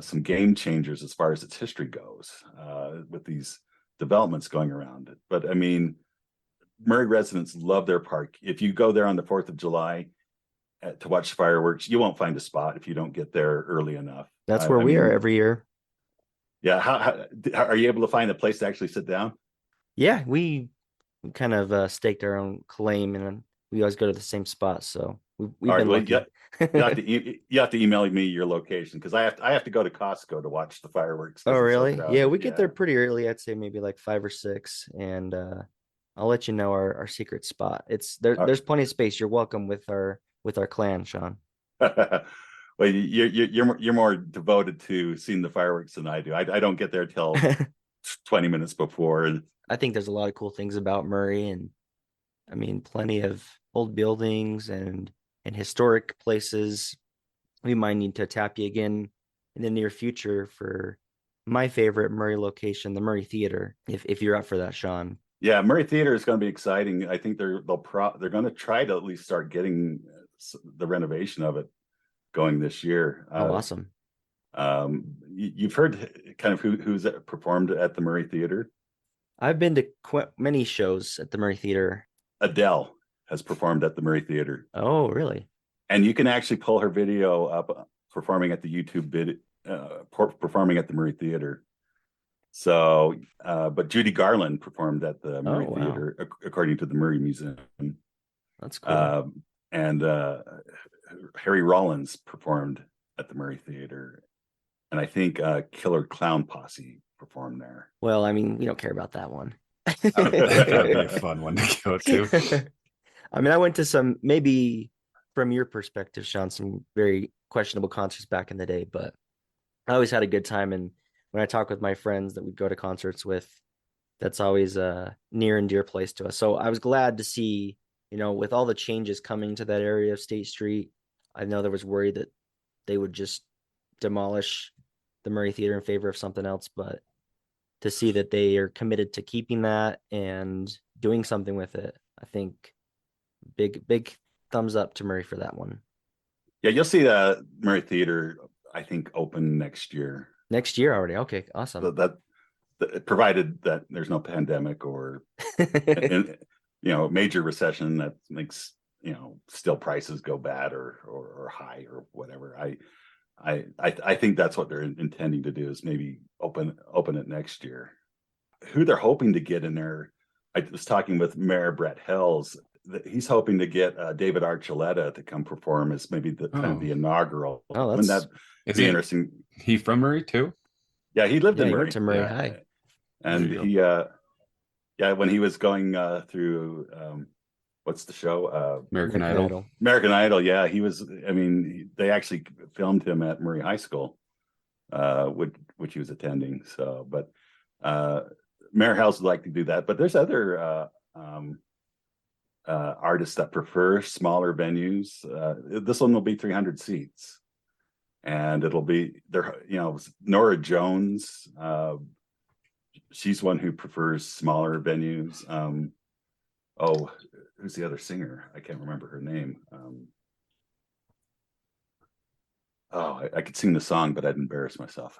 some game changers as far as its history goes, with these developments going around it. But I mean, Murray residents love their park. If you go there on the 4th of July to watch fireworks, you won't find a spot if you don't get there early enough. That's where we are every year. Yeah. How are you able to find a place to actually sit down? Yeah, we kind of staked our own claim, and we always go to the same spot. So we've All right, been well, lucky. you have to email me your location, because I have to go to Costco to watch the fireworks. 'Cause Oh, it's so really? Yeah, crowded. we get there pretty early. I'd say maybe like 5 or 6, and I'll let you know our secret spot. It's there. right. There's plenty of space. You're welcome with our clan, Shaun. Well, you're more devoted to seeing the fireworks than I do. I don't get there till 20 minutes before. I think there's a lot of cool things about Murray, and I mean, plenty of old buildings and historic places. We might need to tap you again in the near future for my favorite Murray location, the Murray Theater, if you're up for that, Shaun. Yeah, Murray Theater is going to be exciting. I think they're going to try to at least start getting the renovation of it going this year. Oh, awesome. You've heard kind of who's performed at the Murray Theater? I've been to many shows at the Murray Theater. Adele has performed at the Murray Theater. Oh, really? And you can actually pull her video up performing at the YouTube performing at the Murray Theater. So, but Judy Garland performed at the Murray Theater, according to the Murray Museum. That's cool. And Harry Rollins performed at the Murray Theater. And I think Killer Clown Posse performed there. Well, I mean, we don't care about that one. That'd be a fun one to go to. I mean, I went to some, maybe from your perspective, Shaun, some very questionable concerts back in the day, but I always had a good time. And when I talk with my friends that we'd go to concerts with, that's always a near and dear place to us. So I was glad to see, with all the changes coming to that area of State Street, I know there was worry that they would just demolish the Murray Theater in favor of something else, but to see that they are committed to keeping that and doing something with it, I think big thumbs up to Murray for that one. Yeah, you'll see the Murray Theater, I think, open next year. Next year already? Okay, awesome. That provided that there's no pandemic or major recession that makes still prices go bad or high or whatever. I think that's what they're intending to do, is maybe open it next year. Who they're hoping to get in there, I was talking with Mayor Brett Hells. He's hoping to get David Archuleta to come perform as maybe kind of the inaugural. Oh, that's interesting. He from Murray too? Yeah, he lived in He Murray. went to Murray High. And when he was going through what's the show? American Idol. American Idol, yeah. He was, they actually filmed him at Murray High School, which he was attending. So, but Mayor House would like to do that. But there's other artists that prefer smaller venues. This one will be 300 seats. And it'll be there, Nora Jones. She's one who prefers smaller venues. Who's the other singer? I can't remember her name. I could sing the song, but I'd embarrass myself.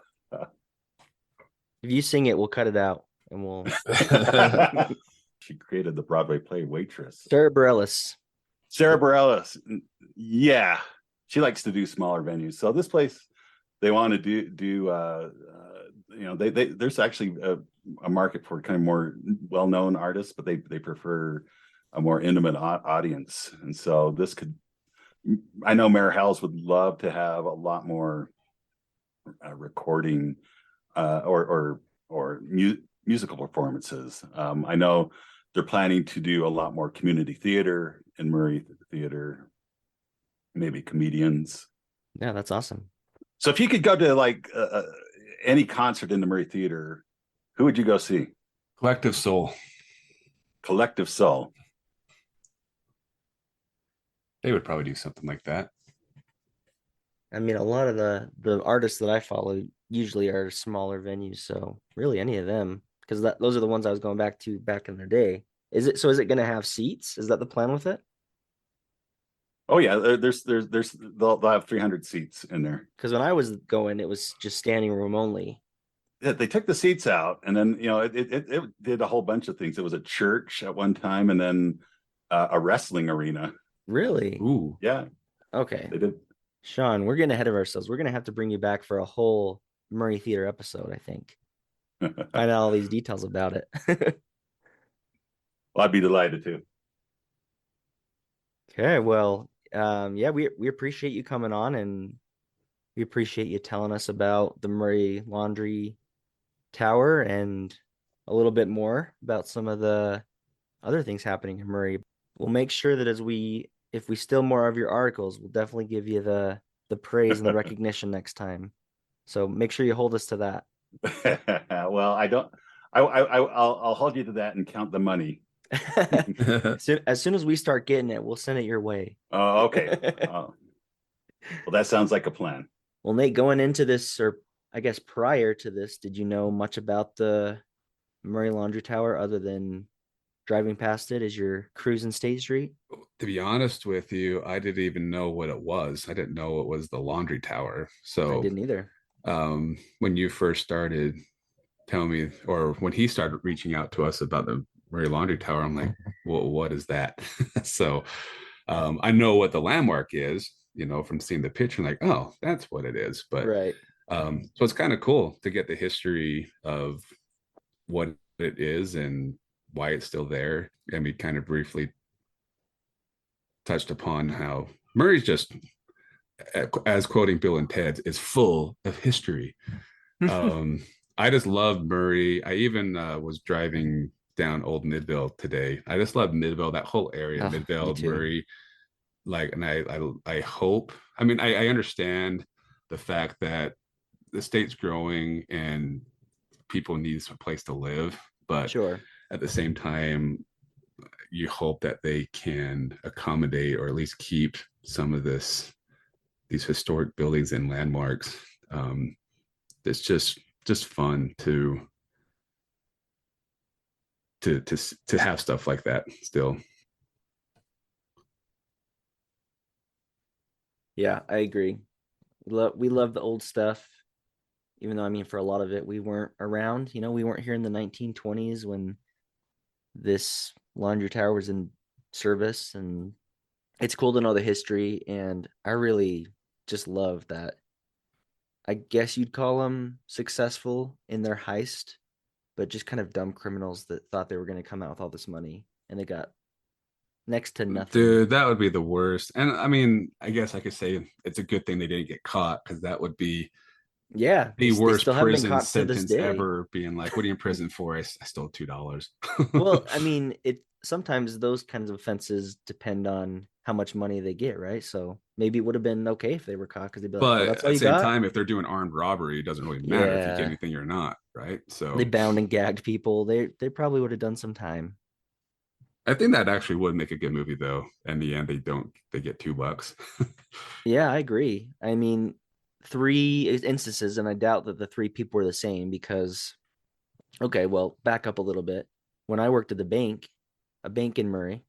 If you sing it, we'll cut it out and we'll. She created the Broadway play Waitress. Sarah Bareilles. Yeah, she likes to do smaller venues. So this place, they want to do. There's actually a market for kind of more well-known artists, but they prefer a more intimate audience, and so this could I know Mayor Hales would love to have a lot more recording or musical performances. I know they're planning to do a lot more community theater in Murray Theater, maybe comedians. Yeah, that's awesome. So if you could go to like any concert in the Murray Theater, who would you go see? Collective Soul. Collective Soul. They would probably do something like that. I mean, a lot of the artists that I follow usually are smaller venues, so really any of them, because those are the ones I was going back to back in the day. Is it going to have seats? Is that the plan with it? Oh yeah, they'll have 300 seats in there. Because when I was going, it was just standing room only. Yeah, they took the seats out, and then it did a whole bunch of things. It was a church at one time, and then a wrestling arena. Really? Ooh. Yeah, Okay. they did. Sean, we're getting ahead of ourselves. We're gonna have to bring you back for a whole Murray Theater episode, I think. Find out all these details about it. Well, I'd be delighted to. Okay, well, yeah, we appreciate you coming on, and we appreciate you telling us about the Murray Laundry Tower and a little bit more about some of the other things happening in Murray. We'll make sure that if we steal more of your articles, we'll definitely give you the praise and the recognition next time. So make sure you hold us to that. Well, I don't. I'll hold you to that and count the money. As soon as we start getting it, we'll send it your way. Oh, okay. Well, that sounds like a plan. Well, Nate, going into this, or I guess prior to this, did you know much about the Murray Laundry Tower other than driving past it as you're cruising State Street? To be honest with you, I didn't even know what it was. I didn't know it was the laundry tower. So I didn't either. When you first started telling me, or when he started reaching out to us about the Murray Laundry Tower, I'm like, well, what is that? So I know what the landmark is, from seeing the picture, like, oh, that's what it is. But Right. so it's kind of cool to get the history of what it is and why it's still there. And we kind of briefly touched upon how Murray's just, as quoting Bill and Ted's, is full of history. I just love Murray. I even was driving down Old Midvale today. I just love Midvale, that whole area, Midvale, Murray. Like, and I hope, I mean, I understand the fact that the state's growing and people need a place to live, but Sure. At the same time, you hope that they can accommodate or at least keep some of these historic buildings and landmarks. It's just fun to have stuff like that still. Yeah, I agree. We love the old stuff, even though, I mean, for a lot of it, we weren't around. We weren't here in the 1920s when this laundry tower was in service, and it's cool to know the history. And I really just love that. I guess you'd call them successful in their heist, but just kind of dumb criminals that thought they were going to come out with all this money, and they got next to nothing. Dude, that would be the worst. And I mean, I guess I could say it's a good thing they didn't get caught, because that would be the worst prison sentence ever, being like, what are you in prison for? I stole $2. Well, I mean, sometimes those kinds of offenses depend on how much money they get, right? So maybe it would have been okay if they were caught, because they'd be like, but that's at the same time, if they're doing armed robbery, it doesn't really matter if you get anything or not, right? So they bound and gagged people. They probably would have done some time. I think that actually would make a good movie, though. In the end, they get $2. Yeah, I agree. I mean, 3 instances, and I doubt that the 3 people were the same, because, okay, well, back up a little bit. When I worked at a bank in Murray,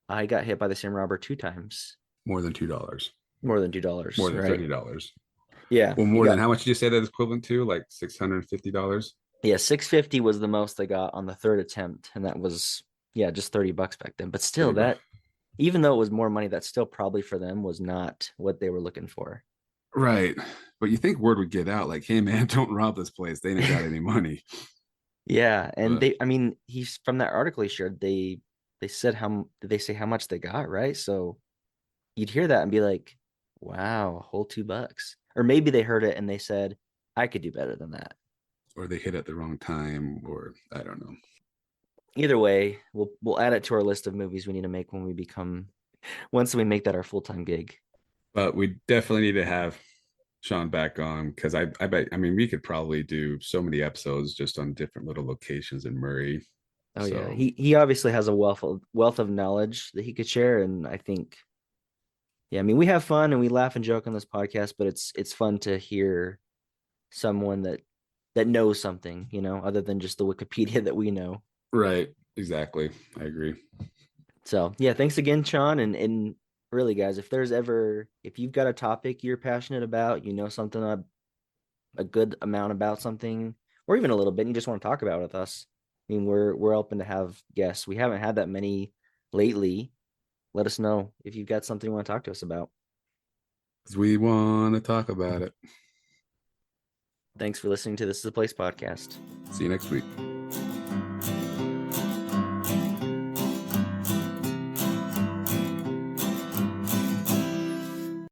I got hit by the same robber 2 times. More than $2. More than $2. More than right? $30. Yeah. Well, more than how much did you say that is equivalent to? Like $650? Yeah, $650 was the most I got on the 3rd attempt, and that was just $30 back then. But still, that, even though it was more money, that still probably for them was not what they were looking for. Right. But you think word would get out, like, hey man, don't rob this place. They ain't got any money. Yeah. And he's from that article he shared, they said did they say how much they got, right? So you'd hear that and be like, wow, a whole $2. Or maybe they heard it and they said, I could do better than that. Or they hit at the wrong time, or I don't know. Either way, we'll add it to our list of movies we need to make when we become once we make that our full-time gig. But we definitely need to have Shaun back on, because I bet, I mean, we could probably do so many episodes just on different little locations in Murray. Oh yeah, So- he obviously has a wealth of knowledge that he could share, and I think, yeah, I mean, we have fun and we laugh and joke on this podcast, but it's fun to hear someone that knows something, other than just the Wikipedia that we know. Right. Exactly. I agree. So yeah, thanks again, Shaun, and really, guys, if you've got a topic you're passionate about, something a good amount about something, or even a little bit, and you just want to talk about it with us. I mean, we're open to have guests. We haven't had that many lately. Let us know if you've got something you want to talk to us about. 'Cause we want to talk about it. Thanks for listening to This Is a Place podcast. See you next week.